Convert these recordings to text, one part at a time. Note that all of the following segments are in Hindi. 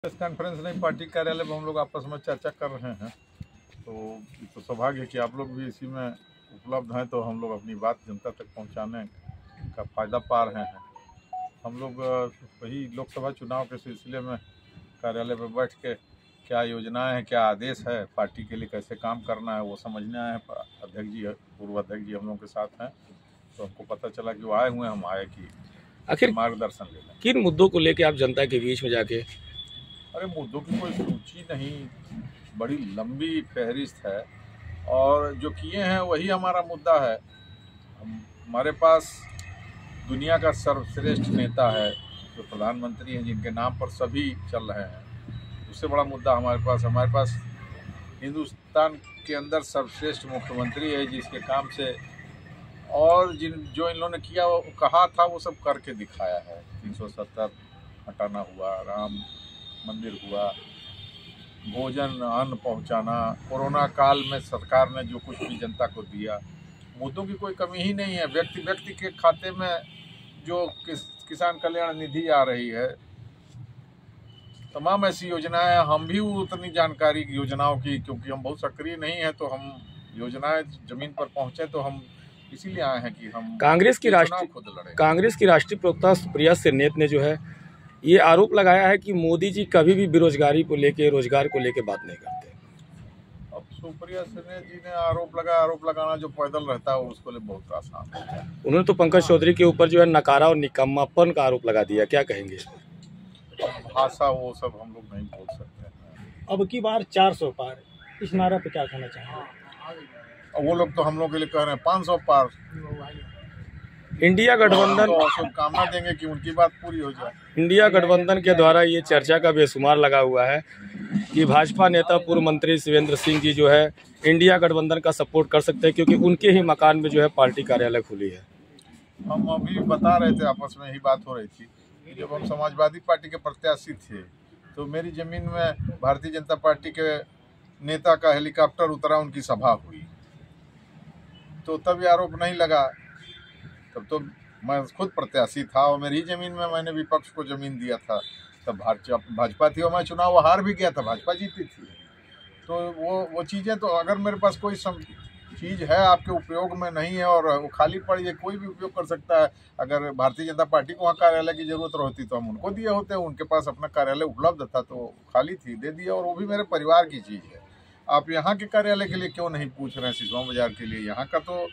प्रेस कॉन्फ्रेंस नहीं, पार्टी कार्यालय में हम लोग आपस में चर्चा कर रहे हैं। तो सौभाग्य है कि आप लोग भी इसी में उपलब्ध हैं, तो हम लोग अपनी बात जनता तक पहुंचाने का फ़ायदा पा रहे हैं। हम लोग वही लोकसभा चुनाव के सिलसिले में कार्यालय पर बैठ के क्या योजनाएं हैं, क्या आदेश है, पार्टी के लिए कैसे काम करना है, वो समझने आए हैं। अध्यक्ष जी, पूर्व अध्यक्ष जी हम लोग के साथ हैं, तो हमको पता चला कि वो आए हुए हैं। हम आए कि आखिर मार्गदर्शन लेना। किन मुद्दों को लेकर आप जनता के बीच में जाके? अरे मुद्दों की कोई सूची नहीं, बड़ी लंबी फहरिस्त है और जो किए हैं वही हमारा मुद्दा है। हमारे पास दुनिया का सर्वश्रेष्ठ नेता है जो प्रधानमंत्री हैं, जिनके नाम पर सभी चल रहे हैं। उससे बड़ा मुद्दा हमारे पास हिंदुस्तान के अंदर सर्वश्रेष्ठ मुख्यमंत्री है, जिसके काम से और जो इन लोगों ने किया वो कहा था वो सब करके दिखाया है। 370 हटाना हुआ, राम मंदिर हुआ, भोजन अन्न पहुंचाना, कोरोना काल में सरकार ने जो कुछ भी जनता को दिया, मुद्दों की कोई कमी ही नहीं है। व्यक्ति के खाते में जो किसान कल्याण निधि आ रही है, तमाम ऐसी योजनाएं, हम भी उतनी जानकारी योजनाओं की, क्योंकि हम बहुत सक्रिय नहीं हैं, तो हम योजनाएं जमीन पर पहुंचे तो हम इसीलिए आए हैं कि हम कांग्रेस की राष्ट्रीय प्रवक्ता सुप्रिया सेनेत ने जो है ये आरोप लगाया है कि मोदी जी कभी भी बेरोजगारी को लेके, रोजगार को लेके बात नहीं करते। अब सुप्रिया सेनेत जी ने आरोप लगाना जो पैदल रहता है उसको लिए बहुत आसान है। उन्होंने तो पंकज चौधरी के ऊपर जो है नकारा और निकम्मापन का आरोप लगा दिया, क्या कहेंगे? भाषा वो सब हम लोग नहीं बोल सकते हैं। अब की बार 400 पार, इस नारा पे क्या कहना चाहेंगे? वो लोग तो हम लोग के लिए कह रहे हैं 500 पार। इंडिया गठबंधन तो शुभकामना देंगे कि उनकी बात पूरी हो जाए। इंडिया गठबंधन के द्वारा ये चर्चा का बेशुमार लगा हुआ है कि भाजपा नेता पूर्व मंत्री शिवेंद्र सिंह जी जो है इंडिया गठबंधन का सपोर्ट कर सकते हैं, क्योंकि उनके ही मकान में जो है पार्टी कार्यालय खुली है। हम अभी बता रहे थे, आपस में ही बात हो रही थी कि जब हम समाजवादी पार्टी के प्रत्याशी थे तो मेरी जमीन में भारतीय जनता पार्टी के नेता का हेलीकॉप्टर उतरा, उनकी सभा हुई, तो तब ये आरोप नहीं लगा। तब तो मैं खुद प्रत्याशी था और मेरी जमीन में मैंने विपक्ष को जमीन दिया था। तब भाजपा थी और मैं चुनाव हार भी गया था, भाजपा जीती थी। तो वो चीज़ें, तो अगर मेरे पास कोई चीज़ है आपके उपयोग में नहीं है और वो खाली पड़ी है, कोई भी उपयोग कर सकता है। अगर भारतीय जनता पार्टी को वहाँ कार्यालय की ज़रूरत होती तो हम उनको दिए होते। उनके पास अपना कार्यालय उपलब्ध था तो खाली थी, दे दिया, और वो भी मेरे परिवार की चीज़ है। आप यहाँ के कार्यालय के लिए क्यों नहीं पूछ रहे हैं? सिसवा बाजार के लिए, यहाँ का तो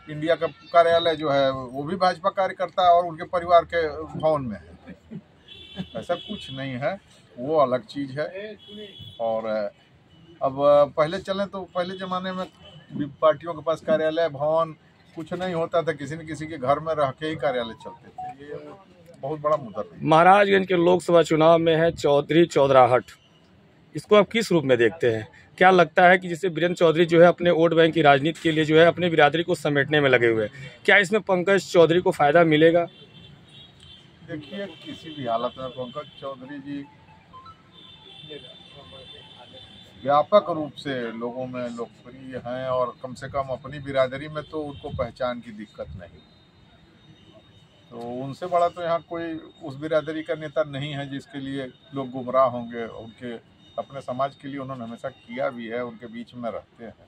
इंडिया का कार्यालय जो है वो भी भाजपा कार्यकर्ता और उनके परिवार के भवन में है। ऐसा कुछ नहीं है, वो अलग चीज़ है। और अब पहले चलें तो पहले ज़माने में पार्टियों के पास कार्यालय भवन कुछ नहीं होता था, किसी न किसी के घर में रह के ही कार्यालय चलते थे। ये बहुत बड़ा मुद्दा है। महाराजगंज के लोकसभा चुनाव में है चौधरी चौधराहट, इसको आप किस रूप में देखते हैं? क्या लगता है कि जैसे वीरेंद्र चौधरी जो है अपने वोट बैंक की राजनीति के लिए जो है अपने बिरादरी को समेटने में लगे हुए हैं, क्या इसमें पंकज चौधरी को फायदा मिलेगा? देखिए, किसी भी हालत में पंकज चौधरी जी व्यापक रूप से लोगों में लोकप्रिय हैं और कम से कम अपनी बिरादरी में तो उनको पहचान की दिक्कत नहीं। तो उनसे बड़ा तो यहाँ कोई उस बिरादरी का नेता नहीं है जिसके लिए लोग गुमराह होंगे। उनके अपने समाज के लिए उन्होंने हमेशा किया भी है, उनके बीच में रहते हैं।